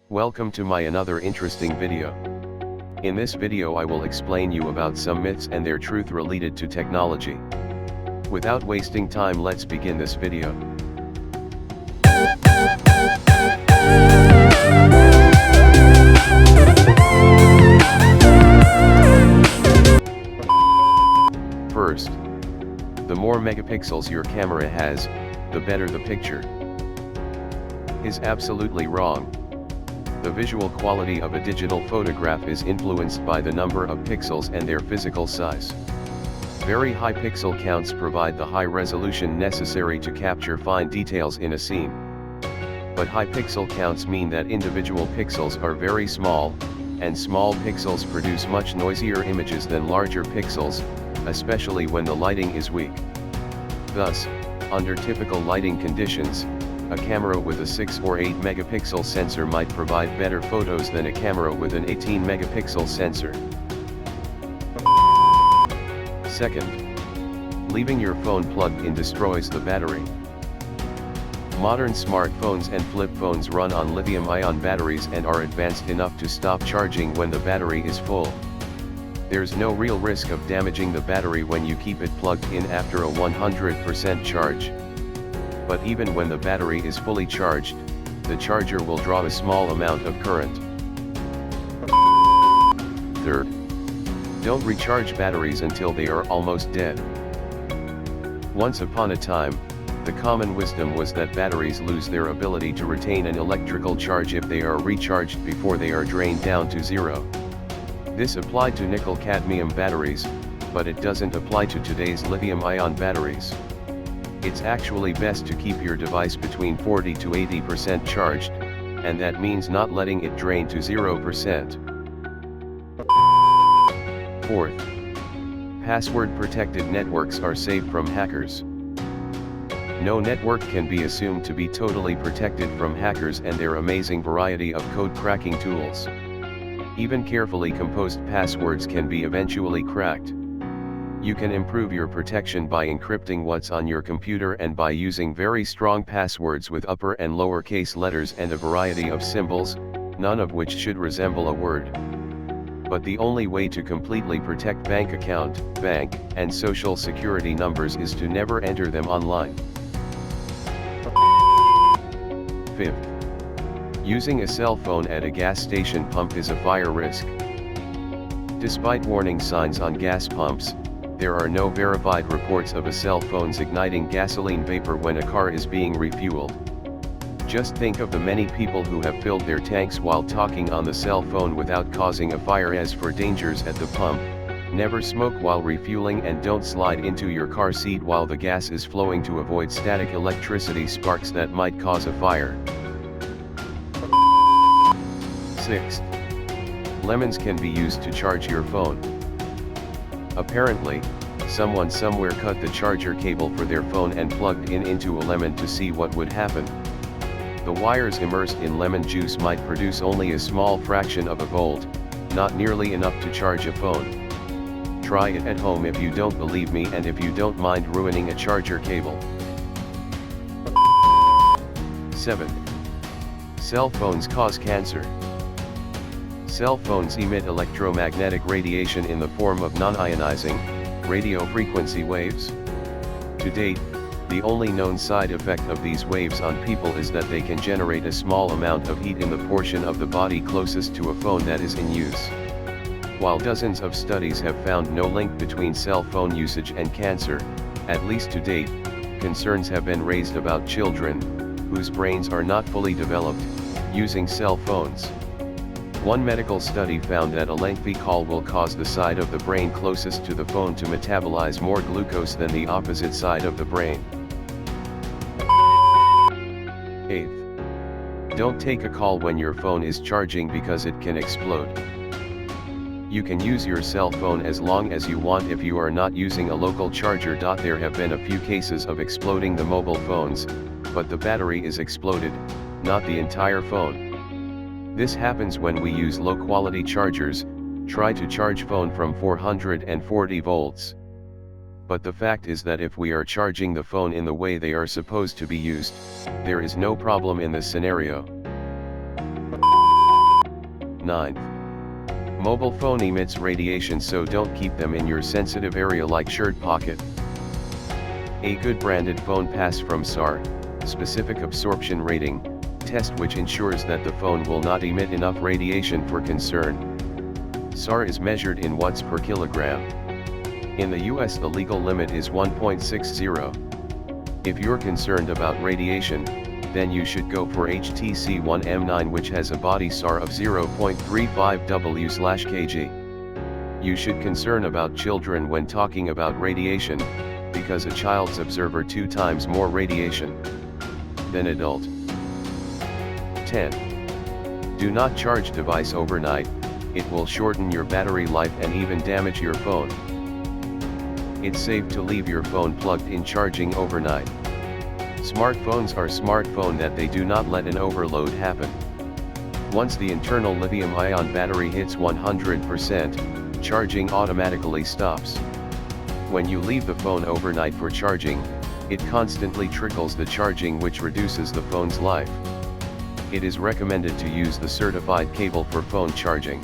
Welcome to my another interesting video. In this video I will explain you about some myths and their truth related to technology. Without wasting time, let's begin this video. First, the more megapixels your camera has, the better the picture. Is absolutely wrong. The visual quality of a digital photograph is influenced by the number of pixels and their physical size. Very high pixel counts provide the high resolution necessary to capture fine details in a scene. But high pixel counts mean that individual pixels are very small, and small pixels produce much noisier images than larger pixels, especially when the lighting is weak. Thus, under typical lighting conditions, a camera with a 6 or 8 megapixel sensor might provide better photos than a camera with an 18 megapixel sensor. Second, leaving your phone plugged in destroys the battery. Modern smartphones and flip phones run on lithium-ion batteries and are advanced enough to stop charging when the battery is full. There's no real risk of damaging the battery when you keep it plugged in after a 100% charge. But even when the battery is fully charged, the charger will draw a small amount of current. Third, don't recharge batteries until they are almost dead. Once upon a time, the common wisdom was that batteries lose their ability to retain an electrical charge if they are recharged before they are drained down to zero. This applied to nickel-cadmium batteries, but it doesn't apply to today's lithium-ion batteries. It's actually best to keep your device between 40 to 80% charged, and that means not letting it drain to 0%. Fourth, password-protected networks are safe from hackers. No network can be assumed to be totally protected from hackers and their amazing variety of code cracking tools. Even carefully composed passwords can be eventually cracked. You can improve your protection by encrypting what's on your computer and by using very strong passwords with upper and lowercase letters and a variety of symbols, none of which should resemble a word. But the only way to completely protect bank account, bank, and social security numbers is to never enter them online. Fifth, using a cell phone at a gas station pump is a fire risk. Despite warning signs on gas pumps, there are no verified reports of a cell phone's igniting gasoline vapor when a car is being refueled. Just think of the many people who have filled their tanks while talking on the cell phone without causing a fire. As for dangers at the pump, never smoke while refueling and don't slide into your car seat while the gas is flowing to avoid static electricity sparks that might cause a fire. Sixth, lemons can be used to charge your phone. Apparently, someone somewhere cut the charger cable for their phone and plugged into a lemon to see what would happen. The wires immersed in lemon juice might produce only a small fraction of a volt, not nearly enough to charge a phone. Try it at home if you don't believe me and if you don't mind ruining a charger cable. 7. Cell phones cause cancer. Cell phones emit electromagnetic radiation in the form of non-ionizing, radio frequency waves. To date, the only known side effect of these waves on people is that they can generate a small amount of heat in the portion of the body closest to a phone that is in use. While dozens of studies have found no link between cell phone usage and cancer, at least to date, concerns have been raised about children, whose brains are not fully developed, using cell phones. One medical study found that a lengthy call will cause the side of the brain closest to the phone to metabolize more glucose than the opposite side of the brain. 8th, don't take a call when your phone is charging because it can explode. You can use your cell phone as long as you want if you are not using a local charger. There have been a few cases of exploding the mobile phones, but the battery is exploded, not the entire phone. This happens when we use low-quality chargers. Try to charge phone from 440 volts. But the fact is that if we are charging the phone in the way they are supposed to be used, there is no problem in this scenario. 9th. Mobile phone emits radiation, so don't keep them in your sensitive area like shirt pocket. A good branded phone pass from SAR, specific absorption rating, test, which ensures that the phone will not emit enough radiation for concern. SAR is measured in watts per kilogram. In the US the legal limit is 1.60. If you're concerned about radiation, then you should go for HTC One M9, which has a body SAR of 0.35 W/kg. You should concern about children when talking about radiation, because a child's absorb 2 times more radiation than adult. 10. Do not charge device overnight, it will shorten your battery life and even damage your phone. It's safe to leave your phone plugged in charging overnight. Smartphones are smartphone that they do not let an overload happen. Once the internal lithium-ion battery hits 100%, charging automatically stops. When you leave the phone overnight for charging, it constantly trickles the charging, which reduces the phone's life. It is recommended to use the certified cable for phone charging.